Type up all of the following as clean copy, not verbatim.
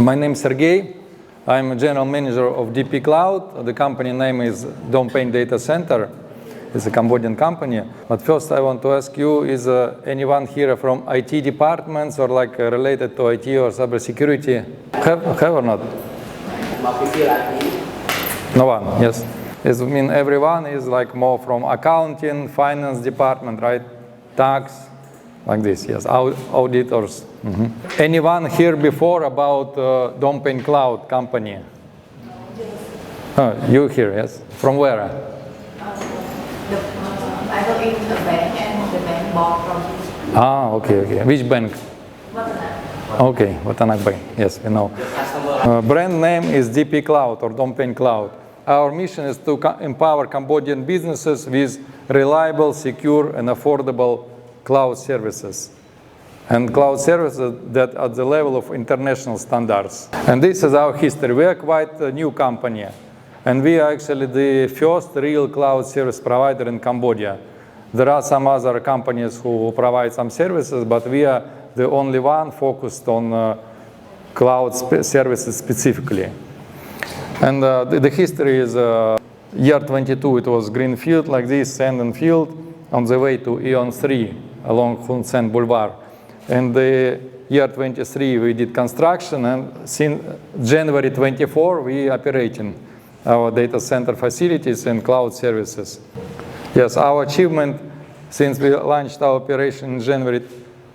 My name is Sergei. I'm a general manager of DP COUD. The company name is Phnom Penh Data Center. It's a Cambodian company. But first I want to ask you, is anyone here from IT departments or like related to IT or cybersecurity? Have or not? No one, yes. I mean, everyone is like more from accounting, finance department, right? Tax, like this, yes, auditors. Anyone here before about Phnom Penh Cloud company? You here, yes? From where? I work in the bank and the bank bought from this. Okay. Which bank? Watanak. Okay, Watanak Bank, yes, we know. Brand name is DP COUD or Phnom Penh Cloud. Our mission is to empower Cambodian businesses with reliable, secure, and affordable cloud services. And cloud services that are at the level of international standards. And this is our history. We are quite a new company. And we are actually the first real cloud service provider in Cambodia. There are some other companies who provide some services, but we are the only one focused on cloud services specifically. And the history is year 22, it was greenfield like this, sand and field, on the way to Eon 3 along Hun Sen Boulevard. And the year 23, we did construction, and since January 24, we operating our data center facilities and cloud services. Yes, our achievement since we launched our operation in January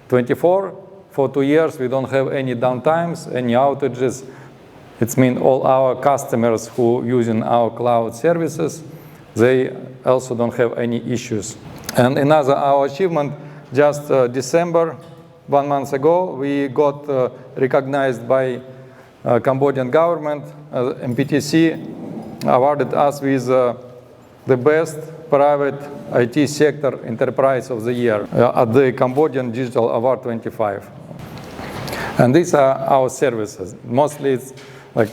24, for 2 years, we don't have any downtimes, any outages. It means all our customers who using our cloud services, they also don't have any issues. And another our achievement, just December, 1 month ago, we got recognized by Cambodian government. MPTC awarded us with the best private IT sector enterprise of the year at the Cambodian Digital Award 25. And these are our services. Mostly it's like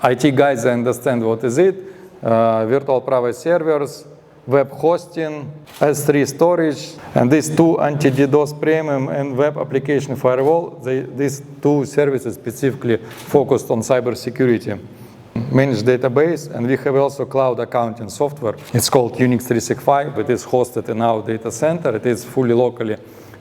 IT guys understand what is it, virtual private servers, web hosting, S3 storage, and these two anti-DDoS premium and web application firewall, these two services specifically focused on cybersecurity. Managed database, and we have also cloud accounting software. It's called Unix 365. It is hosted in our data center. It is fully locally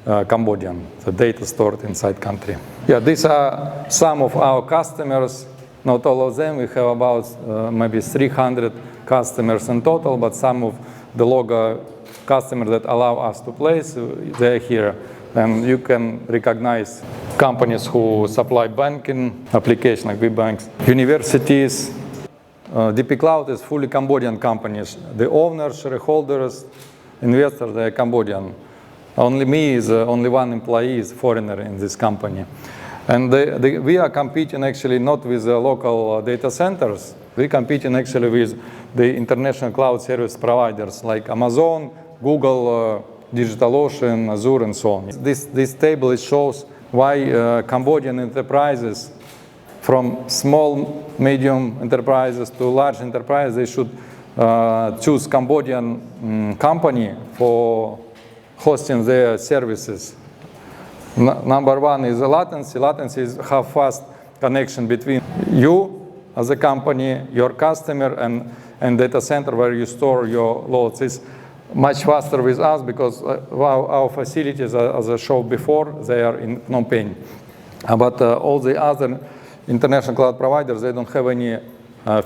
Cambodian, the data stored inside country. Yeah, these are some of our customers. Not all of them. We have about maybe 300 customers in total, but some of the logo customers that allow us to place, they're here. And you can recognize companies who supply banking applications like banks, universities. DP COUD is fully Cambodian companies. The owners, shareholders, investors, they are Cambodian. Only me is only one employee is foreigner in this company. And we are competing actually not with the local data centers. We're competing actually with the international cloud service providers like Amazon, Google, DigitalOcean, Azure, and so on. This table shows why Cambodian enterprises, from small, medium enterprises to large enterprises, they should choose Cambodian company for hosting their services. Number one is the latency. Latency is how fast connection between you as a company, your customer, and data center where you store your loads is much faster with us because our facilities, as I showed before, they are in Phnom Penh. But all the other international cloud providers, they don't have any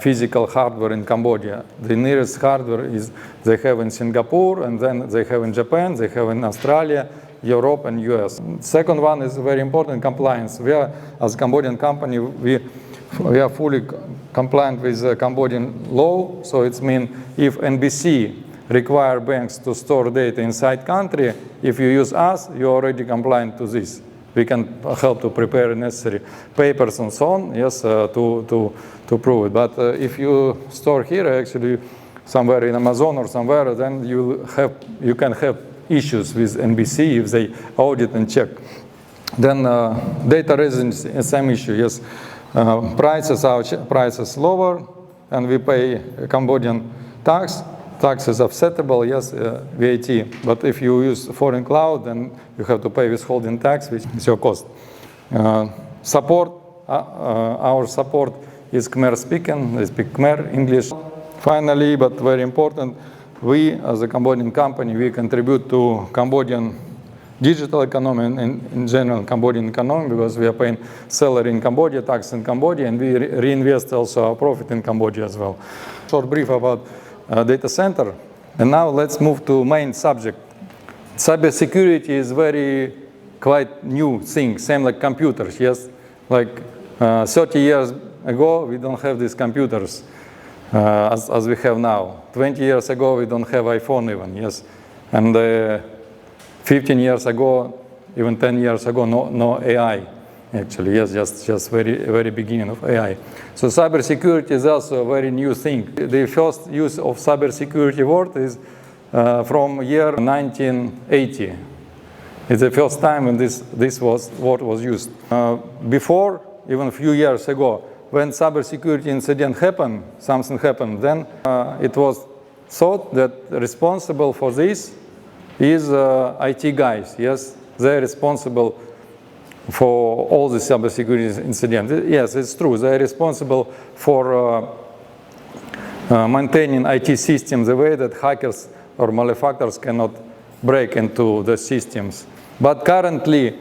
physical hardware in Cambodia. The nearest hardware is they have in Singapore, and then they have in Japan, they have in Australia, Europe, and US. Second one is very important, compliance. We are, as a Cambodian company, we are fully compliant with Cambodian law. So it means if NBC require banks to store data inside country, if you use us, you're already compliant to this. We can help to prepare necessary papers and so on, yes, to prove it. But if you store here, actually, somewhere in Amazon or somewhere, then you can have issues with NBC if they audit and check. Then data residency, same issue, yes. Prices lower, and we pay Cambodian tax. Tax is offsettable, yes, VAT. But if you use foreign cloud, then you have to pay withholding tax, which is your cost. Support our support is Khmer speaking, they speak Khmer, English. Finally, but very important, we as a Cambodian company, we contribute to Cambodian digital economy and in general Cambodian economy, because we are paying salary in Cambodia, tax in Cambodia, and we reinvest also our profit in Cambodia as well. Short brief about data center. And now let's move to main subject. Cybersecurity is quite new thing, same like computers, yes? Like 30 years ago, we don't have these computers as we have now. 20 years ago, we don't have iPhone even, yes? And 15 years ago, even 10 years ago, no AI, actually, yes, just very beginning of AI. So cybersecurity is also a very new thing. The first use of cybersecurity word is from year 1980. It's the first time when this word was used. Before, even a few years ago, when cybersecurity incident happened, something happened, then it was thought that responsible for this is IT guys, yes? They're responsible for all the cybersecurity incidents. Yes, it's true. They're responsible for maintaining IT systems the way that hackers or malefactors cannot break into the systems. But currently,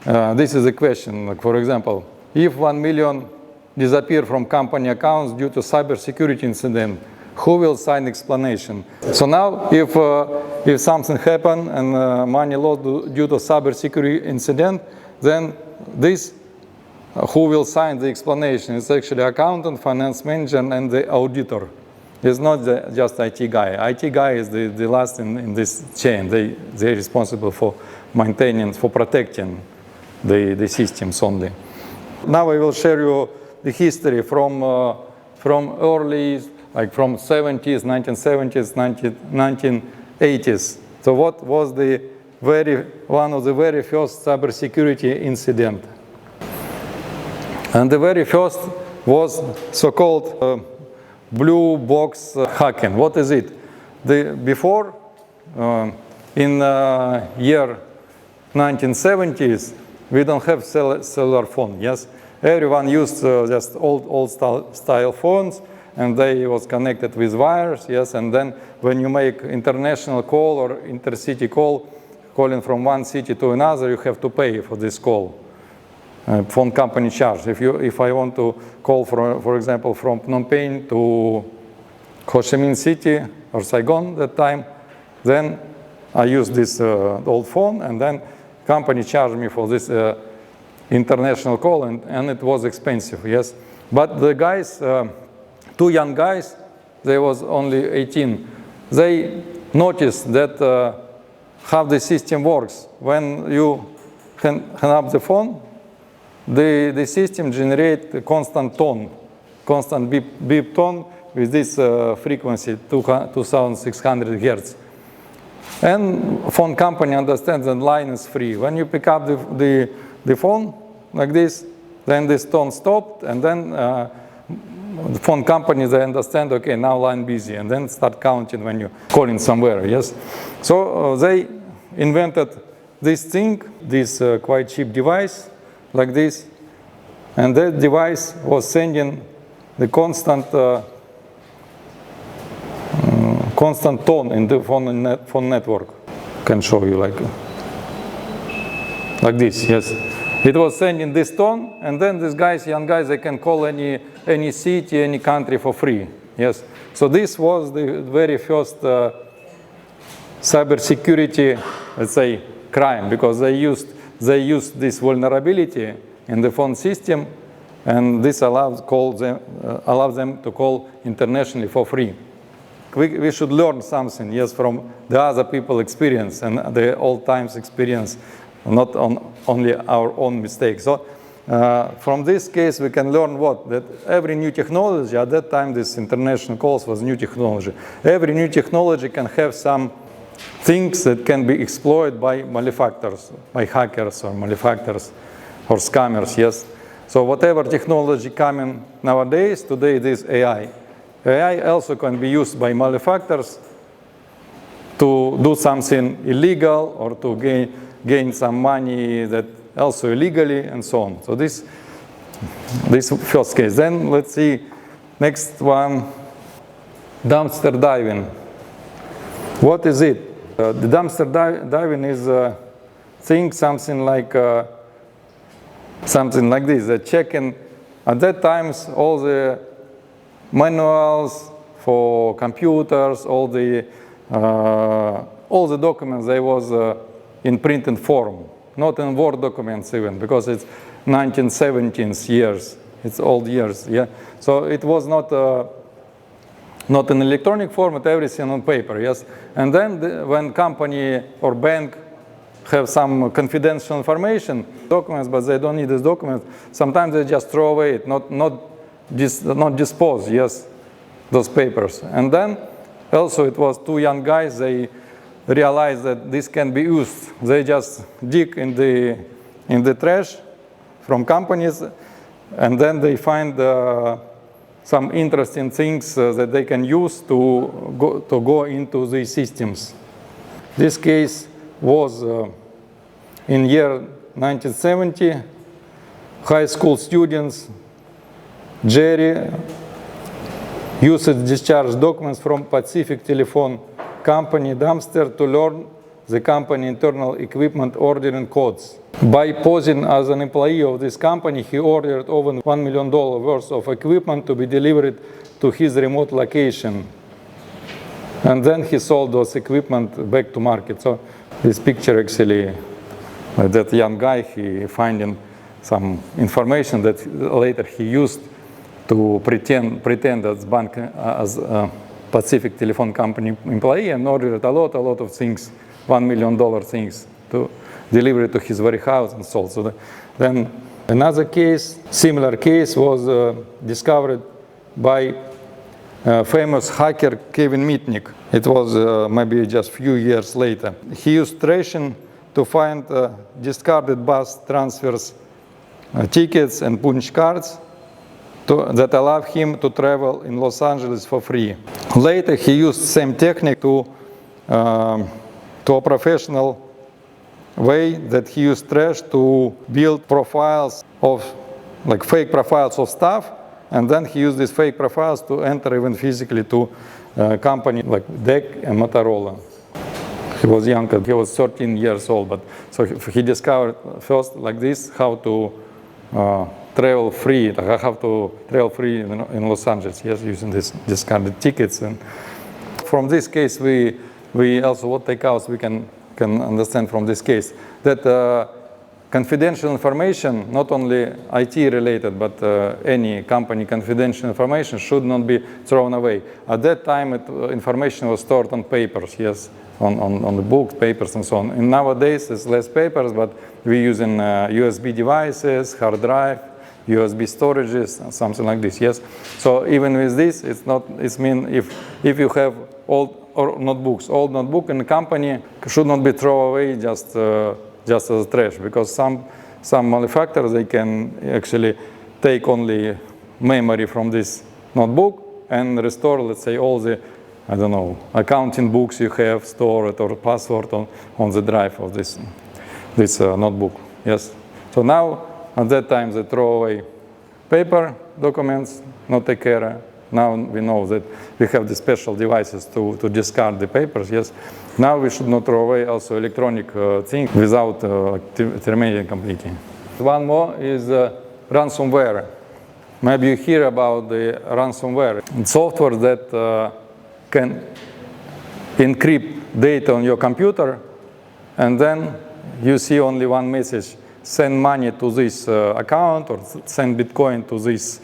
this is a question. Like, for example, if 1 million disappear from company accounts due to cybersecurity incident, who will sign explanation? So now, if something happened and money lost due to cybersecurity incident, then this, who will sign the explanation? It's actually accountant, finance manager, and the auditor. It's not just IT guy. IT guy is the last in this chain. They're responsible for maintaining, for protecting the systems only. Now I will share you the history from early, like from 70s, 1970s, 1980s. So what was one of the very first cybersecurity incident? And the very first was so-called blue box hacking. What is it? Before, in year 1970s, we don't have cellular phone, yes? Everyone used just old style phones, and they was connected with wires, yes? And then when you make international call or intercity call, calling from one city to another, you have to pay for this call. Phone company charge. If I want to call, for example, from Phnom Penh to Ho Chi Minh City or Saigon that time, then I use this old phone, and then company charged me for this international call, and it was expensive, yes. But the guys, two young guys, they was only 18. They noticed that how the system works. When you hang up the phone, the system generates a constant tone, constant beep tone with this frequency, 2600 Hertz. And phone company understands that line is free. When you pick up the phone like this, then this tone stopped, and then the phone companies, they understand, okay, now line busy, and then start counting when you're calling somewhere, yes? So they invented this thing, this quite cheap device, like this, and that device was sending the constant tone in the phone network. I can show you like this, yes. It was sending this tone, and then these guys, young guys, they can call any city, any country for free, yes. So this was the very first cybersecurity, let's say, crime, because they used this vulnerability in the phone system, and this allows them to call internationally for free. We should learn something, yes, from the other people's experience and the old times experience, not only our own mistakes. So from this case, we can learn what? That every new technology, at that time this international calls was new technology. Every new technology can have some things that can be exploited by malefactors, by hackers or malefactors or scammers, yes. So whatever technology coming nowadays, today it is AI. AI also can be used by malefactors to do something illegal or to gain some money that also illegally and so on. So this This first case. Then let's see next one, dumpster diving. What is it? The dumpster diving is something like this. They're checking at that times all the manuals for computers, all the documents they was in printed form, not in Word documents even, because it's 1970s years, it's old years, yeah. So it was not in electronic format, everything on paper, yes. And then when company or bank have some confidential information, documents, but they don't need these documents, sometimes they just throw away it, not dispose, yes, those papers. And then also it was two young guys, they realized that this can be used. They just dig in the trash from companies, and then they find some interesting things that they can use to go into the systems. This case was in year 1970. High school students, Jerry, used discharge documents from Pacific Telephone Company dumpster to learn the company internal equipment ordering codes. By posing as an employee of this company, he ordered over $1 million worth of equipment to be delivered to his remote location. And then he sold those equipment back to market. So this picture actually, that young guy, he finding some information that later he used to pretend as bank, as Pacific Telephone Company employee, and ordered a lot of things, $1 million things, to deliver it to his warehouse and sold. So then another case, similar case, was discovered by famous hacker Kevin Mitnick. It was maybe just a few years later. He used tracing to find discarded bus transfers, tickets and punch cards that allowed him to travel in Los Angeles for free. Later, he used the same technique to a professional way, that he used trash to build profiles of, like fake profiles of staff, and then he used these fake profiles to enter even physically to company like DEC and Motorola. He was younger, he was 13 years old, but so he discovered first like this how to travel free, in Los Angeles, yes, using these discarded tickets. And from this case, we also what takeouts we can understand from this case, that confidential information, not only IT related, but any company confidential information should not be thrown away. At that time, information was stored on papers, yes, on the book, papers and so on. And nowadays, it's less papers, but we're using USB devices, hard drive, USB storages, something like this, yes. So even with this, it's mean if you have old notebook in the company should not be thrown away just as trash, because some manufacturers, they can actually take only memory from this notebook and restore, let's say, all the, I don't know, accounting books you have stored or password on the drive of this notebook, yes. So now, at that time, they throw away paper documents, not take care. Now we know that we have the special devices to discard the papers, yes. Now we should not throw away also electronic things without terminating completely. One more is ransomware. Maybe you hear about the ransomware. It's software that can encrypt data on your computer, and then you see only one message: send money to this account, or send Bitcoin to this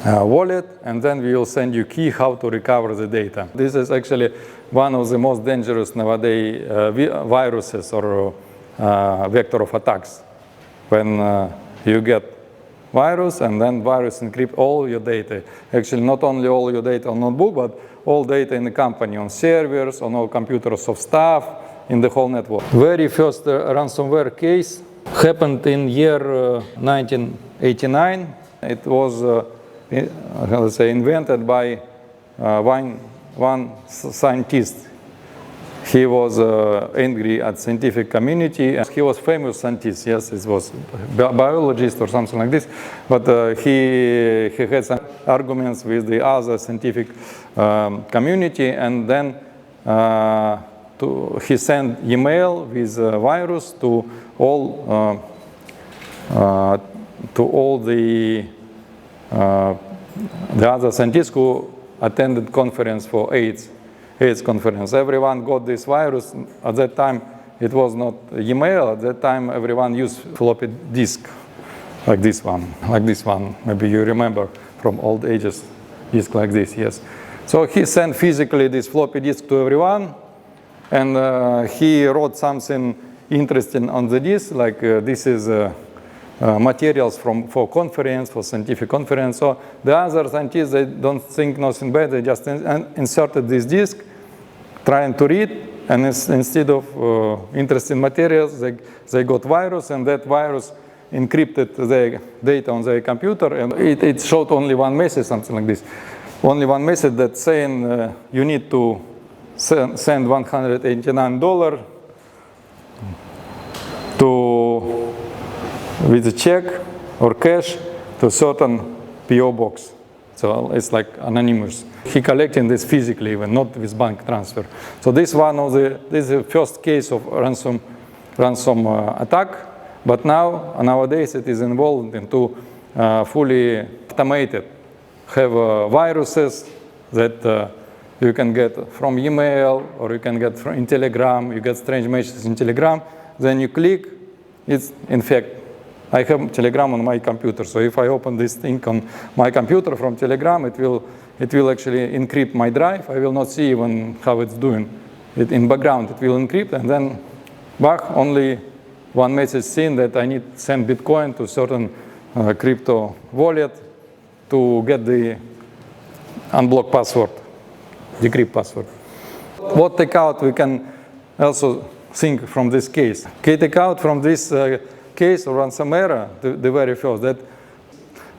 wallet, and then we will send you key how to recover the data. This is actually one of the most dangerous nowadays viruses or vector of attacks. When you get virus, and then virus encrypt all your data. Actually, not only all your data on notebook, but all data in the company, on servers, on all computers of staff, in the whole network. Very first ransomware case happened in year 1989. It was, let's say, invented by one scientist. he was angry at scientific community. He was famous scientist, yes, it was biologist or something like this, but he had some arguments with the other scientific community, and then he sent email with virus to all the other scientists who attended conference for AIDS conference. Everyone got this virus. At that time, it was not email. At that time, everyone used floppy disk, like this one. Maybe you remember from old ages, disk like this, yes. So he sent physically this floppy disk to everyone, and he wrote something interesting on the disk, like this is materials for conference, for scientific conference. So the other scientists, they don't think nothing bad. They just inserted this disk, trying to read, and instead of interesting materials, they got virus, and that virus encrypted the data on their computer, and it showed only one message, something like this. Only one message that saying you need to send $189 with a check or cash to certain PO box. So it's like anonymous. He collected this physically, even not with bank transfer. So this is the first case of ransom attack. But nowadays it is involved into fully automated. Have viruses that you can get from email, or you can get in Telegram. You get strange messages in Telegram. Then you click. It's in fact, I have Telegram on my computer. So if I open this thing on my computer from Telegram, it will actually encrypt my drive. I will not see even how it's doing. In background, it will encrypt, and then back only one message seen that I need to send Bitcoin to certain crypto wallet to get the unblock password, decrypt password. What takeout we can also think from this case? Okay, takeout from this case of ransomware, the very first, that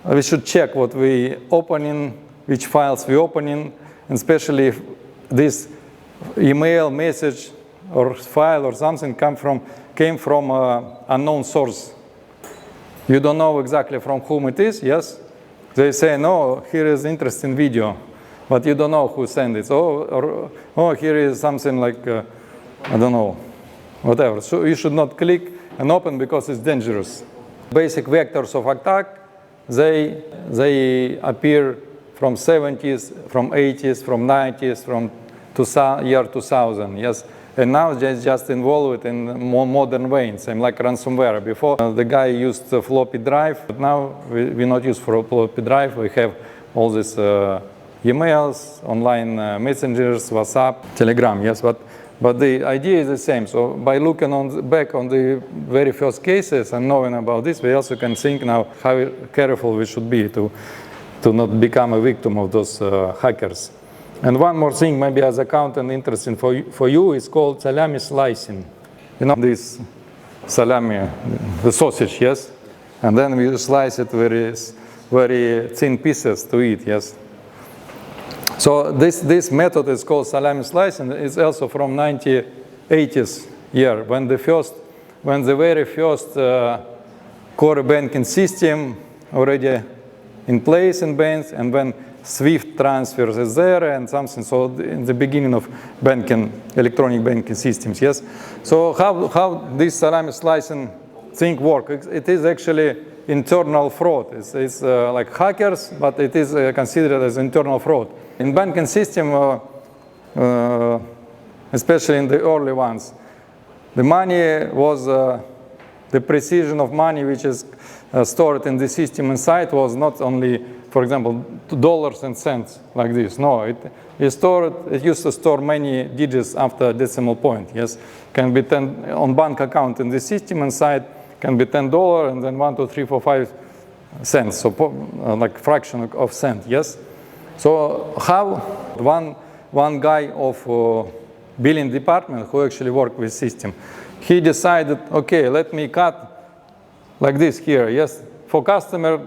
we should check what we opening, which files we opening, and especially if this email message or file or something came from unknown source. You don't know exactly from whom it is, yes? They say, no, here is interesting video, but you don't know who sent it. Oh, here is something like, I don't know, whatever. So you should not click and open because it's dangerous. Basic vectors of attack, they appear from 70s, from 80s, from 90s, from year 2000, yes? And now they're just involved in more modern way, same like ransomware. Before, the guy used a floppy drive, but now we not use floppy drive. We have all these emails, online messengers, WhatsApp, Telegram, yes? But the idea is the same. So by looking back on the very first cases and knowing about this, we also can think now how careful we should be to not become a victim of those hackers. And one more thing, maybe as accountant interesting for you, is called salami slicing. You know this salami, the sausage, yes? And then we slice it very thin pieces to eat, yes? So this method is called salami slicing. It's also from 1980s year, when the very first core banking system already in place in banks, and when SWIFT transfers is there and something. So in the beginning of electronic banking systems, yes. So how this salami slicing thing works? It is actually internal fraud. It's like hackers, but it is considered as internal fraud. In banking system, especially in the early ones, the money was the precision of money which is stored in the system inside was not only, for example, dollars and cents like this. No, it used to store many digits after decimal point. Yes, can be 10 on bank account in the system inside can be $10 and then 1, 2, 3, 4, 5 cents. So like fraction of cent. Yes. So how one guy of billing department who actually worked with system, he decided, okay, let me cut like this here. Yes, for customer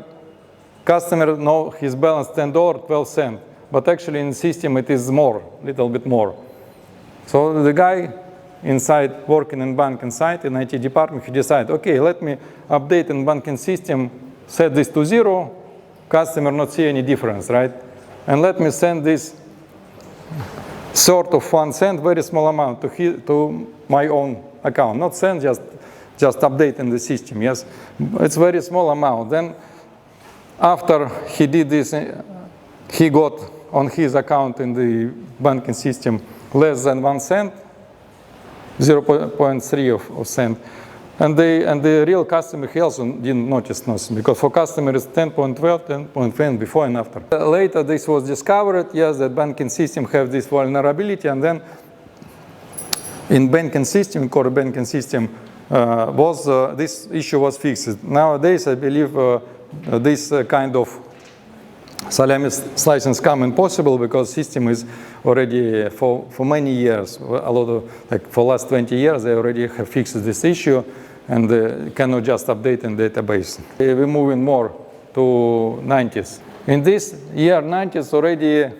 know his balance $10, 12 cents, but actually in the system it is more, little bit more. So the guy inside, working in bank inside, in IT department, he decided, okay, let me update in banking system, set this to 0, customer not see any difference, right? And let me send this sort of 1 cent, very small amount to my own account. Not send, just update in the system, yes? It's very small amount. Then after he did this, he got on his account in the banking system less than 1 cent, 0.3 of cent. And the real customer, he also didn't notice nothing, because for customer it's 10.12, 10.10 before and after. Later this was discovered, yes, that banking system have this vulnerability, and then in banking system, core banking system, this issue was fixed. Nowadays, I believe this kind of salami slicing scam impossible, because system is already for many years, a lot of, like for last 20 years, they already have fixed this issue, and cannot just update in database. We're moving more to 90s. In this year 90s already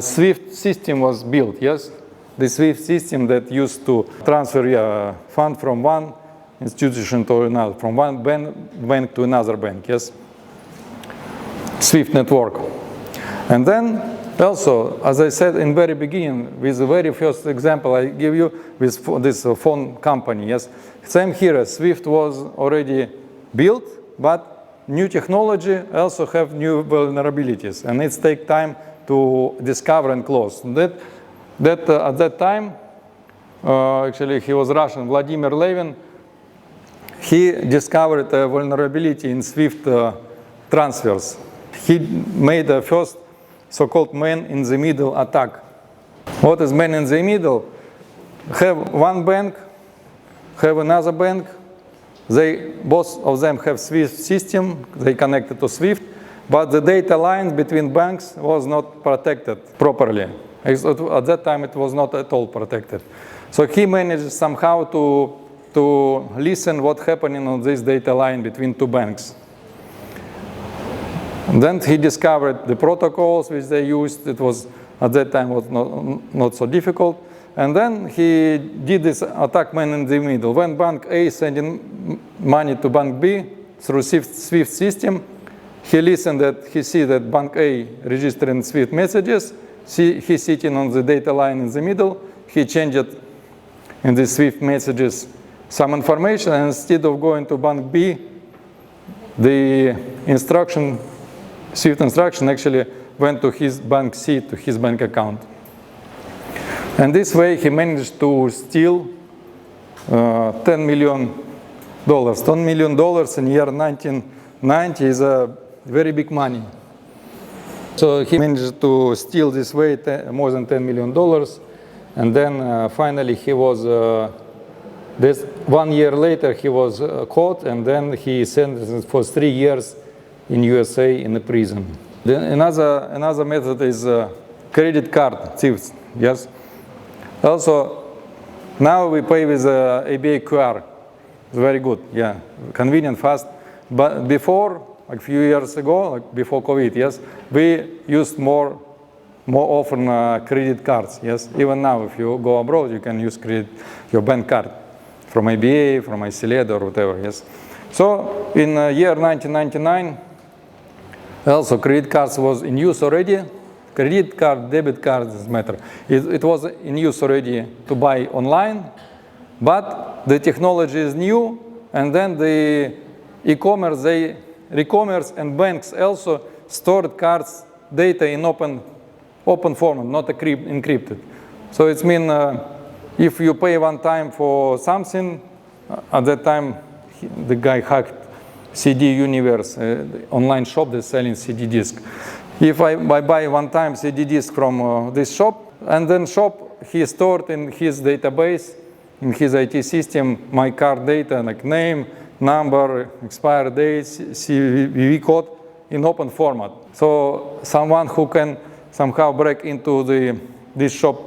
SWIFT system was built, yes? The SWIFT system that used to transfer fund from one institution to another, from one bank to another bank, yes? SWIFT network. And then also, as I said in very beginning, with the very first example I give you with this phone company, yes? Same here, SWIFT was already built, but new technology also have new vulnerabilities, and it takes time to discover and close. At that time, actually he was Russian, Vladimir Levin, he discovered a vulnerability in SWIFT transfers. He made the first so-called man-in-the-middle attack. What is man-in-the-middle? Have one bank, have another bank, both of them have SWIFT system, they connected to SWIFT, but the data line between banks was not protected properly. At that time, it was not at all protected. So he managed somehow to listen what's happening on this data line between two banks. And then he discovered the protocols which they used. It was, at that time, was not so difficult. And then he did this attack man in the middle. When bank A sending money to bank B through SWIFT system, he listened that he see that bank A registering SWIFT messages. He's sitting on the data line in the middle. He changed in the SWIFT messages some information, and instead of going to bank B, the instruction, SWIFT instruction actually went to his bank C, to his bank account. And this way he managed to steal $10 million. $10 million in year 1990 is a very big money. So he managed to steal this way more than $10 million. And then finally he was, 1 year later he was caught, and then he sentenced for 3 years in USA in a prison. Then another method is credit card thieves, yes? Also, now we pay with ABA QR. It's very good, yeah, convenient, fast. But before, like a few years ago, like before COVID, yes, we used more often credit cards, yes. Even now, if you go abroad, you can use your bank card from ABA, from ICLED or whatever, yes. So in year 1999, also credit cards was in use already. Credit card, debit card, doesn't matter. It was in use already to buy online, but the technology is new, and then the e-commerce, e-commerce and banks also stored cards data in open format, not encrypted. So it means if you pay one time for something, at that time the guy hacked CD Universe, online shop that's selling CD disc. If I buy one time CD disc from this shop, and then he stored in his database, in his IT system, my card data, like name, number, expiry date, CVV code in open format. So someone who can somehow break into this shop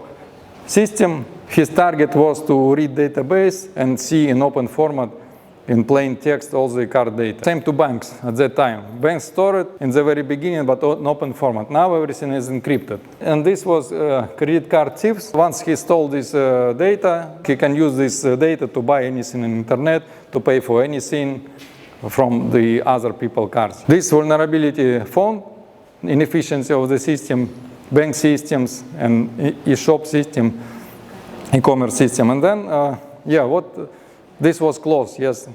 system, his target was to read database and see in open format in plain text all the card data. Same to banks at that time. Banks stored it in the very beginning, but in open format. Now everything is encrypted. And this was credit card thieves. Once he stole this data, he can use this data to buy anything on the internet, to pay for anything from the other people's cards. This vulnerability found inefficiency of the system, bank systems, and e-shop system, e-commerce system. And then, this was closed, yes.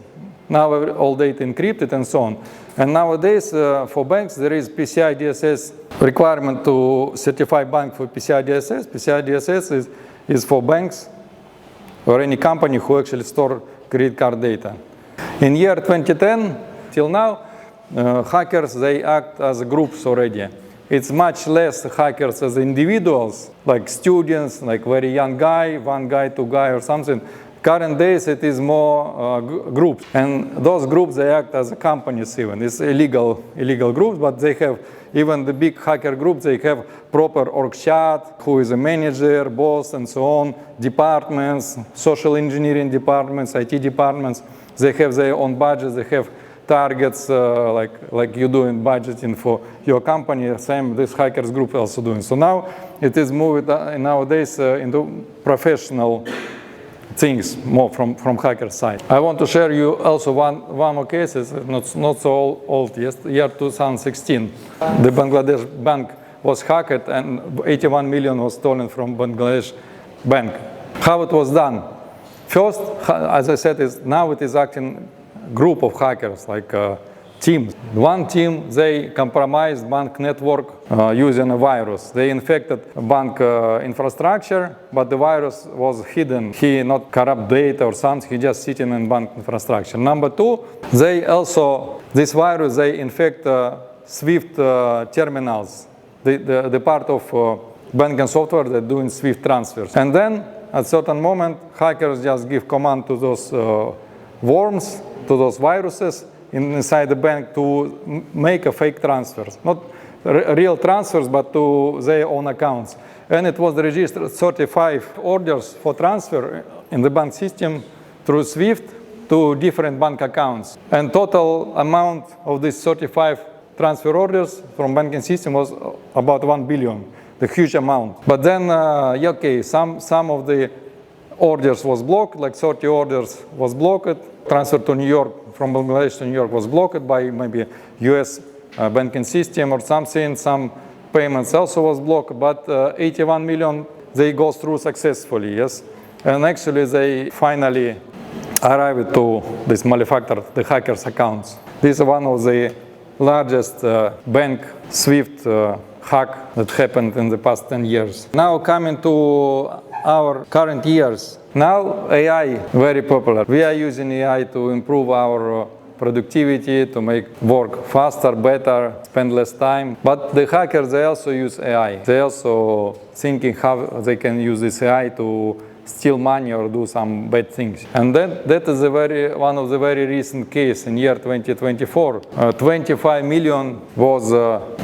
Now all data encrypted and so on. And nowadays, for banks, there is PCI DSS requirement to certify bank for PCI DSS. PCI DSS is for banks or any company who actually store credit card data. In year 2010 till now, hackers, they act as groups already. It's much less hackers as individuals, like students, like very young guy, one guy, two guy or something. Current days, it is more groups. And those groups, they act as companies even. It's illegal groups, but they have, even the big hacker groups, they have proper org chart, who is a manager, boss, and so on, departments, social engineering departments, IT departments. They have their own budgets, they have targets, like you do in budgeting for your company, same this hackers group also doing. So now it is moved nowadays into professional things more from hacker side. I want to share you also one more case, it's not so old, year 2016. The Bangladesh bank was hacked and 81 million was stolen from Bangladesh bank. How it was done? First, as I said, now it is acting group of hackers, like teams. One team, they compromised bank network using a virus. They infected bank infrastructure, but the virus was hidden. He not corrupt data or something, he just sitting in bank infrastructure. Number two, they also, this virus, they infect SWIFT terminals, the part of banking software that doing SWIFT transfers. And then, at certain moment, hackers just give command to those worms, to those viruses inside the bank to make a fake transfers. Not real transfers, but to their own accounts. And it was registered 35 orders for transfer in the bank system through SWIFT to different bank accounts. And total amount of these 35 transfer orders from banking system was about 1 billion. The huge amount. But then, some of the orders was blocked, like 30 orders was blocked. Transfer to New York, from Bangladesh to New York was blocked by maybe US banking system or something. Some payments also was blocked, but 81 million, they go through successfully, yes. And actually, they finally arrived to this malefactor, the hackers' accounts. This is one of the largest bank SWIFT hack that happened in the past 10 years. Now coming to our current years. Now AI very popular. We are using AI to improve our productivity, to make work faster, better, spend less time. But the hackers, they also use AI. They also thinking how they can use this AI to steal money or do some bad things. And that is one of the very recent case in year 2024. 25 million was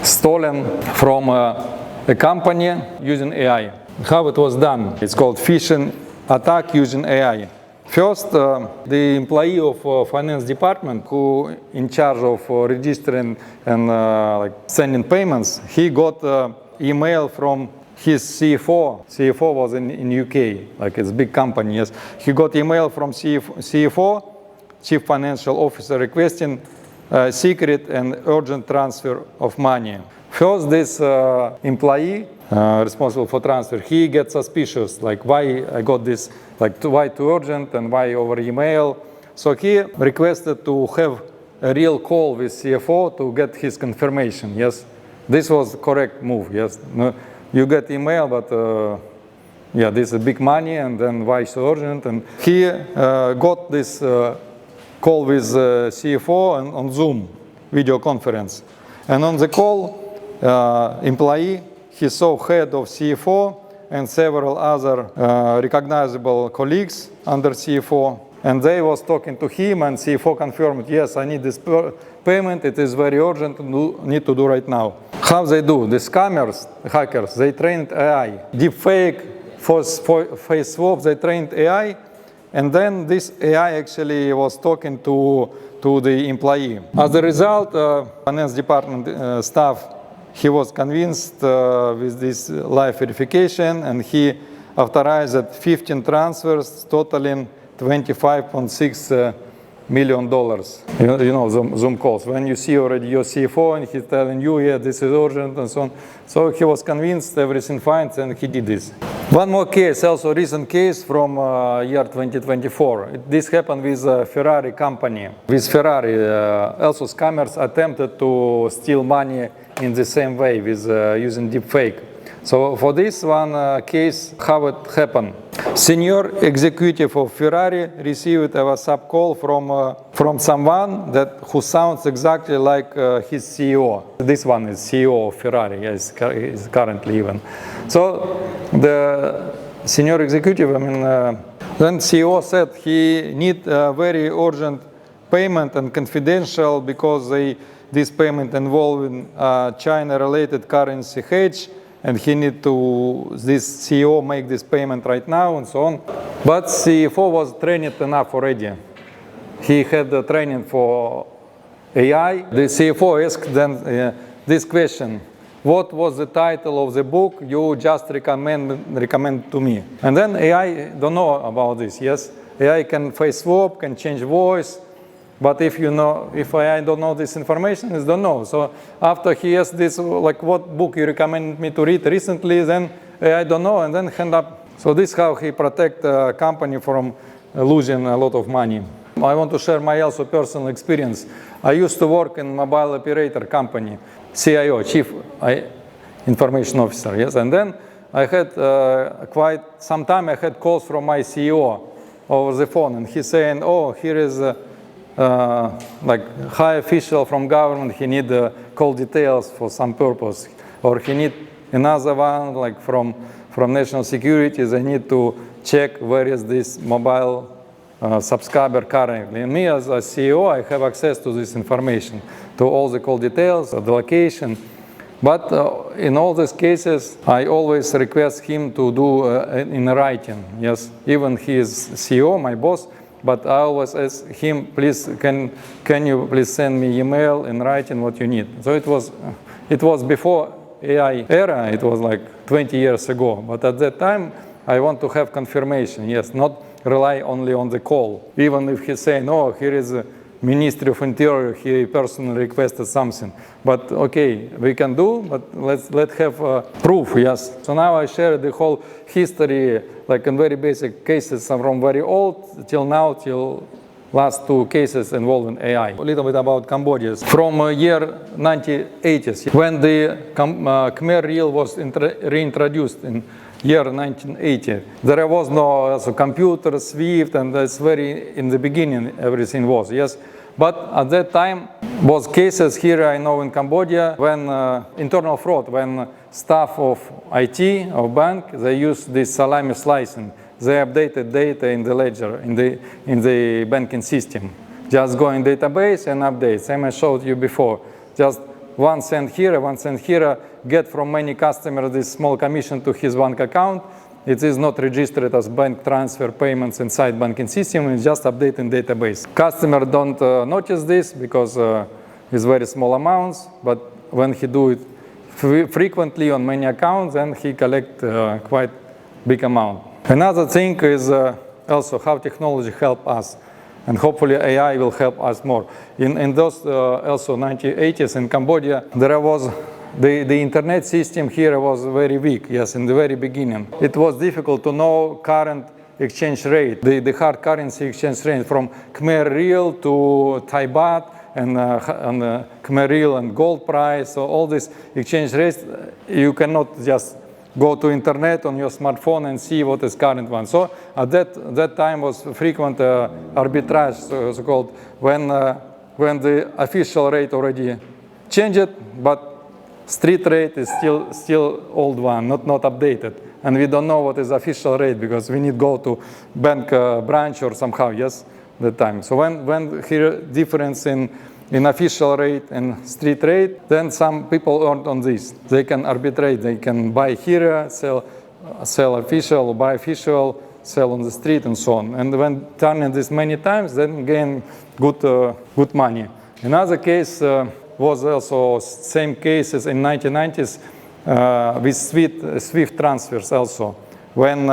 stolen from a company using AI. How it was done? It's called phishing attack using AI. First, the employee of finance department who in charge of registering and like sending payments, he got email from his CFO. CFO was in UK, like it's a big company, yes. He got email from CFO, Chief Financial Officer, requesting secret and urgent transfer of money. First, this employee responsible for transfer, he gets suspicious, like why I got this, like why too urgent and why over email. So he requested to have a real call with CFO to get his confirmation, yes. This was the correct move, yes. No, you get email, but this is big money, and then why so urgent? And he got this call with CFO on Zoom, video conference. And on the call, employee, he saw head of CFO and several other recognizable colleagues under CFO. And they was talking to him, and CFO confirmed, yes, I need this payment, it is very urgent, need to do right now. How they do? The scammers, hackers, they trained AI. Deepfake, face swap, they trained AI and then this AI actually was talking to the employee. As a result, finance department staff, he was convinced with this live verification, and he authorized 15 transfers totaling $25.6 million. You know, Zoom calls. When you see already your CFO and he's telling you, yeah, this is urgent and so on. So he was convinced everything fine, and he did this. One more case, also recent case from year 2024. This happened with Ferrari company. With Ferrari, also scammers attempted to steal money in the same way with using deepfake. So for this one case, how it happened? Senior executive of Ferrari received a WhatsApp call from someone who sounds exactly like his CEO. This one is CEO of Ferrari, is currently even. So the senior executive, then CEO said he need a very urgent payment and confidential because this payment involving China-related currency hedge, and he need to, this CEO make this payment right now and so on. But CFO was trained enough already. He had the training for AI. The CFO asked then this question: what was the title of the book you just recommend to me? And then AI don't know about this, yes? AI can face swap, can change voice, but if AI don't know this information, it don't know. So after he asked this, like, what book you recommend me to read recently, then AI don't know, and then hand up. So this is how he protect the company from losing a lot of money. I want to share my also personal experience. I used to work in mobile operator company, CIO, Chief Information Officer, yes. And then I had quite some time I had calls from my CEO over the phone, and he's saying, oh, here is like high official from government, he need call details for some purpose, or he need another one like from national security, they need to check where is this mobile subscriber currently. And me as a CEO, I have access to this information, to all the call details, the location. But in all these cases, I always request him to do in writing. Yes, even he is CEO, my boss, but I always ask him, please, can you please send me email in writing what you need. So it was before AI era, it was like 20 years ago. But at that time, I want to have confirmation, yes, not rely only on the call. Even if he's saying, oh, here is a Ministry of Interior, he personally requested something. But okay, we can do, but let's have proof, yes. So now I share the whole history, like in very basic cases from very old till now, till last two cases involving AI. A little bit about Cambodia. From year 1980s, when the Khmer Reel was reintroduced in year 1980. There was no computer, SWIFT, and that's very in the beginning everything was, yes. But at that time was cases here I know in Cambodia when internal fraud, when staff of IT of bank, they used this salami slicing. They updated data in the ledger, in the banking system. Just go in database and update, same I showed you before. Just 1 cent here, 1 cent here, get from many customers this small commission to his bank account. It is not registered as bank transfer payments inside banking system, it's just updating database. Customer don't notice this because it's very small amounts, but when he do it frequently on many accounts, then he collect quite big amount. Another thing is also how technology help us. And hopefully AI will help us more. In those also 1980s in Cambodia, there was the internet system here was very weak, yes, in the very beginning. It was difficult to know current exchange rate, the hard currency exchange rate from Khmer Reel to Thai Baht and Khmer Reel and gold price. So all these exchange rates, you cannot just go to internet on your smartphone and see what is current one. So at that time was frequent arbitrage, so-called, when the official rate already changed, but street rate is still old one, not updated. And we don't know what is official rate because we need go to bank branch or somehow, yes, that time. So when here difference in official rate and street rate, then some people earn on this. They can arbitrate, they can buy here, sell official, buy official, sell on the street and so on. And when turning this many times, then gain good money. Another case was also same cases in 1990s with SWIFT transfers also. When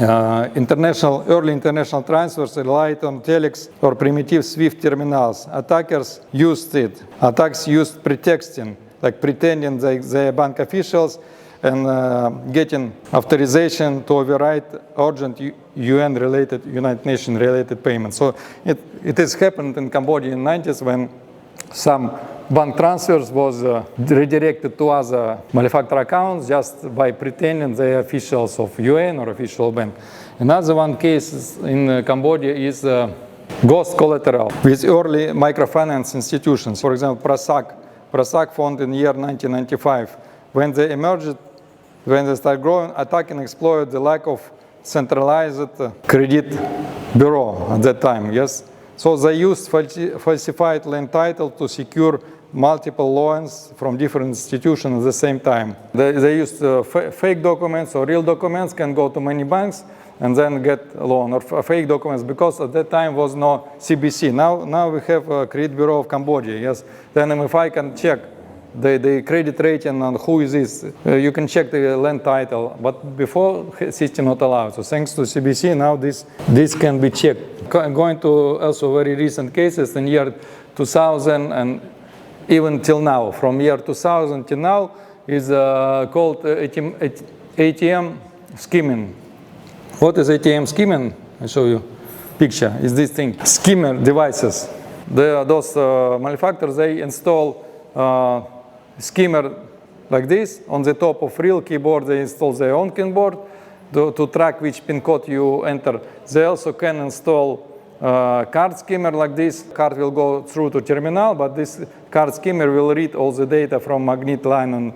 early international transfers relied on telex or primitive SWIFT terminals. Attackers used it. Attacks used pretexting, like pretending they are bank officials and getting authorization to override urgent UN-related, United Nations-related payments. So it has happened in Cambodia in the 90s when some bank transfers was redirected to other malefactor accounts just by pretending they are officials of UN or official bank. Another one case in Cambodia is ghost collateral with early microfinance institutions. For example, Prasak found in the year 1995. When they emerged, when they started growing, attacking exploited the lack of centralized credit bureau at that time, yes? So they used falsified land title to secure multiple loans from different institutions at the same time. They used fake documents or real documents, can go to many banks and then get a loan, or fake documents, because at that time was no CBC. Now we have a Credit Bureau of Cambodia, yes. Then MFI can check the credit rating and who is this. You can check the land title, but before system not allowed. So thanks to CBC, now this can be checked. Going to also very recent cases in year 2000 and even till now, from year 2000 till now, is called ATM skimming. What is ATM skimming? I'll show you picture. Is this thing skimmer devices? Those malefactors, they install skimmer like this on the top of real keyboard. They install their own keyboard to track which pin code you enter. They also can install card skimmer like this. Card will go through to terminal, but this card skimmer will read all the data from magnet line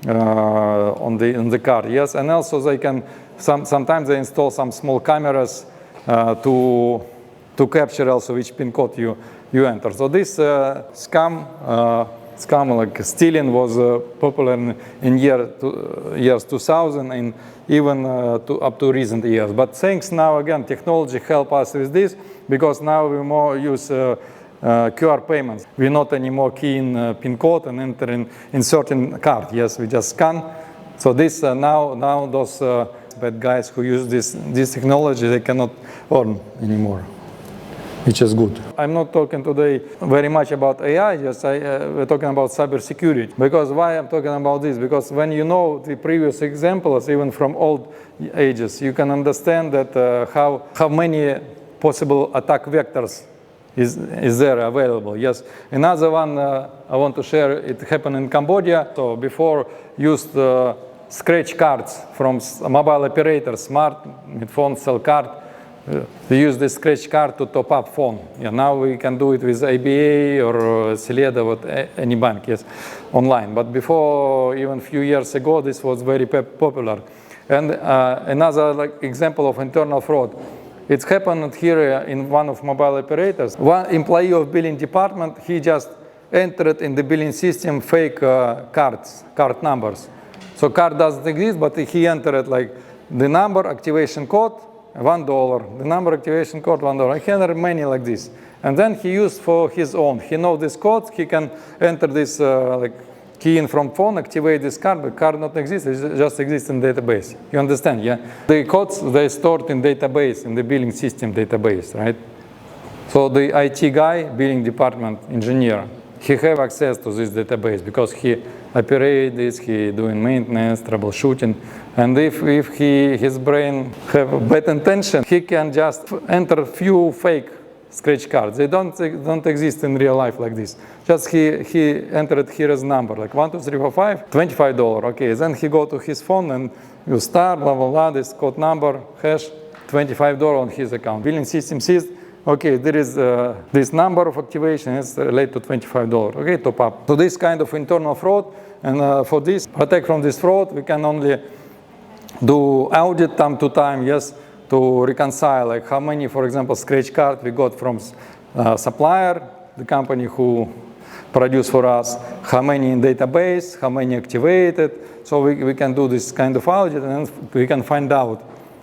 on the card. Yes, and also they can sometimes they install some small cameras to capture also which pin code you enter. So this scam like stealing was popular in years 2000 and even up to recent years. But thanks now again, technology help us with this, because now we more use QR payments. We're not anymore keying pin code and entering inserting card. Yes, we just scan. So this now those bad guys who use this technology, they cannot earn anymore, which is good. I'm not talking today very much about AI, just we're talking about cybersecurity. Because why I'm talking about this? Because when you know the previous examples, even from old ages, you can understand that how many possible attack vectors is there available. Yes. Another one I want to share, it happened in Cambodia. So before used scratch cards from mobile operators, smartphone cell card. We use this scratch card to top up phone. Yeah, now we can do it with ABA or Seleda, with any bank, yes, online. But before, even a few years ago, this was very popular. And another example of internal fraud. It's happened here in one of mobile operators. One employee of billing department, he just entered in the billing system fake card numbers. So card doesn't exist, but he entered like the number, activation code, $1, the number, activation code, $1. He entered many like this. And then he used for his own. He knows this code, he can enter this like key in from phone, activate this card, but card not exists, it just exists in database. You understand, yeah? The codes, they stored in database, in the billing system database, right? So the IT guy, billing department engineer, he have access to this database because he operate this, he doing maintenance, troubleshooting. And if his brain have bad intention, he can just enter few fake scratch cards. They don't exist in real life like this. Just he entered here as number, like 1, 2, 3, 4, 5, $25. Okay, then he go to his phone and you start, blah, blah, blah, this code number, hash, $25 on his account. Billing system sees, okay, there is this number of activation is related to $25. Okay, top up. So this kind of internal fraud, and for this, protect from this fraud, we can only do audit time to time, yes, to reconcile, like how many, for example, scratch card we got from supplier, the company who produced for us, how many in database, how many activated. So we can do this kind of audit, and then we can find out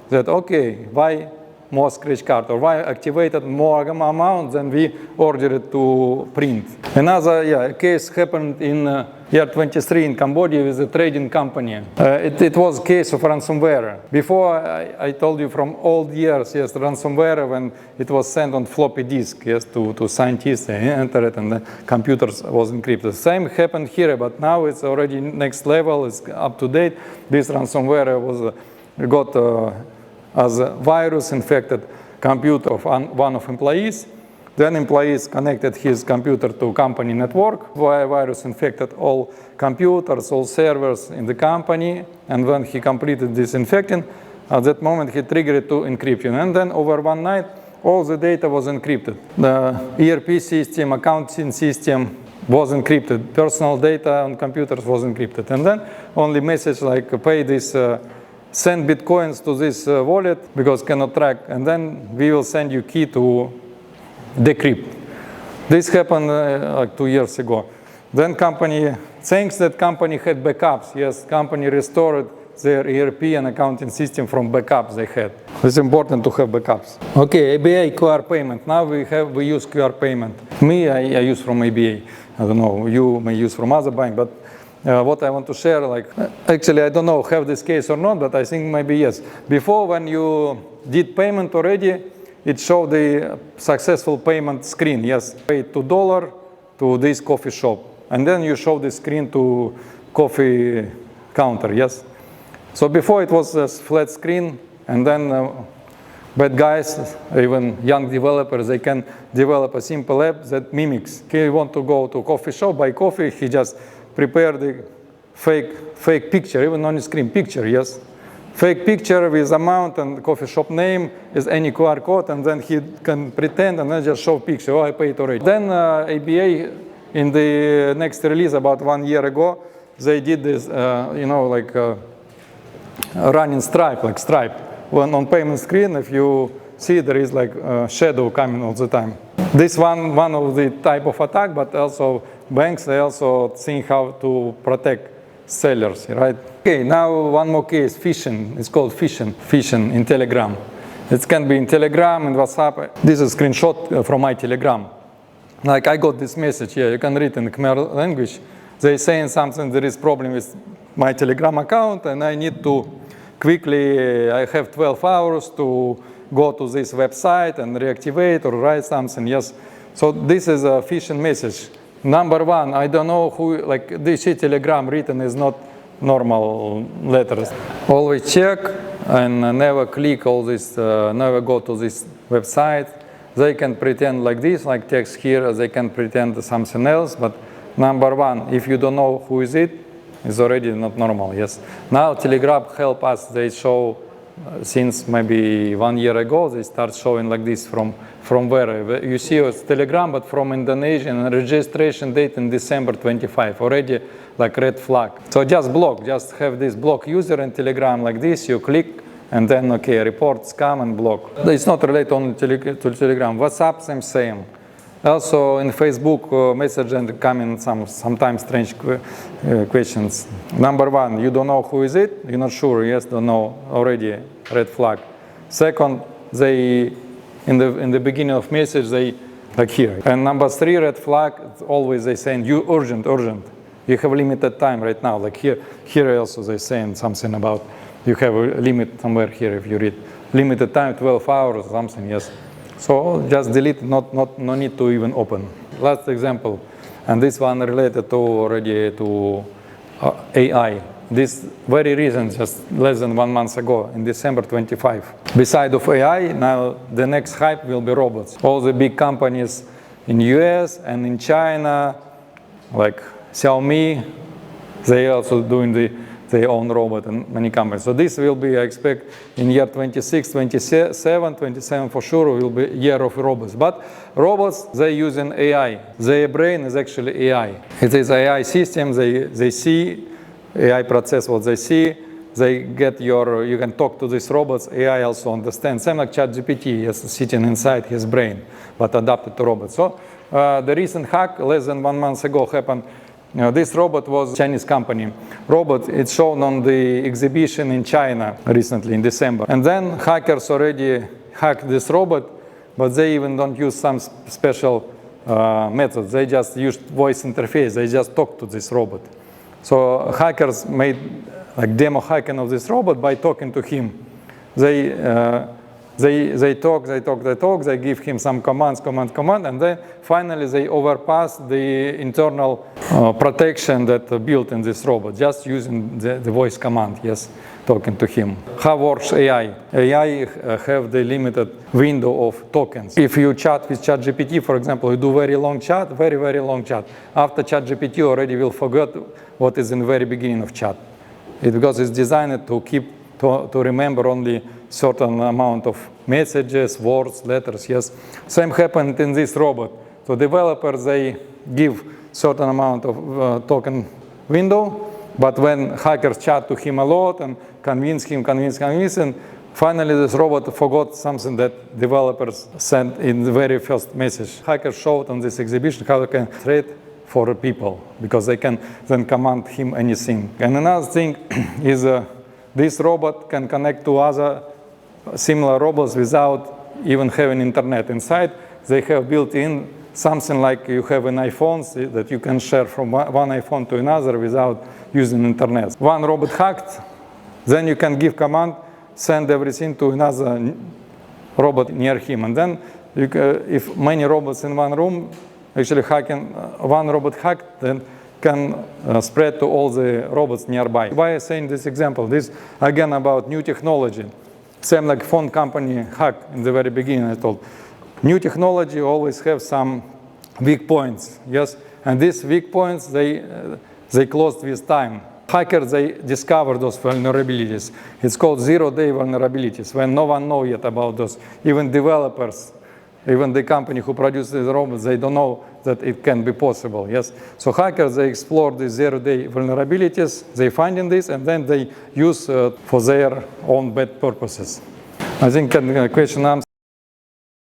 that, okay, why more scratch card, or why activated more amount than we ordered to print. Another case happened in year 23 in Cambodia with a trading company. It was a case of ransomware. Before, I told you from old years, yes, ransomware, when it was sent on floppy disk, yes, to scientists, they enter it and the computers was encrypted. Same happened here, but now it's already next level, it's up to date. This ransomware was got as a virus infected computer of one of employees. Then employees connected his computer to company network. Virus infected all computers, all servers in the company. And when he completed disinfecting, at that moment he triggered to encryption. And then over one night, all the data was encrypted. The ERP system, accounting system was encrypted. Personal data on computers was encrypted. And then only message like pay this send bitcoins to this wallet because cannot track, and then we will send you key to decrypt. This happened like 2 years ago. Then company, thanks that company had backups. Yes, company restored their ERP and accounting system from backups they had. It's important to have backups. Okay, ABA QR payment. Now we use QR payment. I use from ABA. I don't know, you may use from other bank, but what I want to share, like, actually, I don't know have this case or not, but I think maybe yes. Before, when you did payment already, it showed the successful payment screen. Yes, paid $2 to this coffee shop. And then you show the screen to coffee counter, yes? So before it was a flat screen, and then bad guys, even young developers, they can develop a simple app that mimics. Okay, you want to go to coffee shop, buy coffee, he just prepare the fake picture, even on the screen picture, yes. Fake picture with amount and coffee shop name is any QR code, and then he can pretend and then just show picture, oh, I paid already. Then ABA, in the next release about 1 year ago, they did this, like running stripe, like stripe. When on payment screen, if you see there is like a shadow coming all the time. This one of the type of attack, but also banks, they also think how to protect sellers, right? Okay, now one more case, phishing. It's called phishing in Telegram. It can be in Telegram and WhatsApp. This is a screenshot from my Telegram. Like I got this message here, you can read in the Khmer language. They saying something, there is problem with my Telegram account and I need to quickly, I have 12 hours to go to this website and reactivate or write something, yes. So this is a phishing message. Number one, I don't know who, like this Telegram written is not normal letters. Always check and never click all this, never go to this website. They can pretend like this, like text here, they can pretend something else, but number one, if you don't know who is it, it's already not normal, yes. Now Telegram help us, they show, since maybe 1 year ago, they start showing like this from where? You see it's Telegram, but from Indonesia, and registration date in December 25, already like red flag. So just block, just have this block user in Telegram like this, you click, and then, okay, reports come and block. It's not related only to Telegram. WhatsApp, same. Also in Facebook Messenger coming sometimes strange questions. Number one, you don't know who is it, you're not sure, yes, don't know, already red flag. Second, they in the beginning of message they like here. And number three, red flag, always they saying you urgent. You have limited time right now. Like here also they saying something about you have a limit somewhere here if you read limited time 12 hours or something, yes. So just delete, no need to even open. Last example, and this one related to already to AI. This very recent, just less than 1 month ago, in December 25. Beside of AI, now the next hype will be robots. All the big companies in US and in China, like Xiaomi, they also doing their own robot and many companies. So this will be, I expect, in year 26, 27 for sure will be year of robots. But robots, they using AI. Their brain is actually AI. It is AI system, they see, AI process what they see, they get you can talk to these robots, AI also understands. Same like ChatGPT is sitting inside his brain, but adapted to robots. So the recent hack, less than 1 month ago, happened This robot was a Chinese company. Robot, it's shown on the exhibition in China recently in December. And then hackers already hacked this robot, but they even don't use some special methods. They just used voice interface. They just talk to this robot. So hackers made like demo hacking of this robot by talking to him. They talk, they give him some commands, and then finally they overpass the internal protection that built in this robot, just using the voice command, yes, talking to him. How works AI? AI have the limited window of tokens. If you chat with ChatGPT, for example, you do very long chat, very long chat. After ChatGPT already will forget what is in the very beginning of chat. Because it's designed to keep, to remember only certain amount of messages, words, letters, yes. Same happened in this robot. So developers, they give certain amount of token window, but when hackers chat to him a lot and convince him, and finally this robot forgot something that developers sent in the very first message. Hackers showed on this exhibition how they can trade for people, because they can then command him anything. And another thing is this robot can connect to other similar robots without even having internet inside. They have built in something like you have in iPhones that you can share from one iPhone to another without using internet. One robot hacked, then you can give command, send everything to another robot near him. And then if many robots in one room, actually hacking, one robot hacked, then can spread to all the robots nearby. Why I'm saying this example? This again about new technology. Same like phone company hack in the very beginning, I told. New technology always have some weak points, yes? And these weak points, they closed with time. Hackers, they discover those vulnerabilities. It's called zero-day vulnerabilities, when no one knows yet about those. Even developers, even the company who produces the robots, they don't know that it can be possible, yes? So hackers, they explore the zero-day vulnerabilities, they find in this, and then they use for their own bad purposes. I think question answer.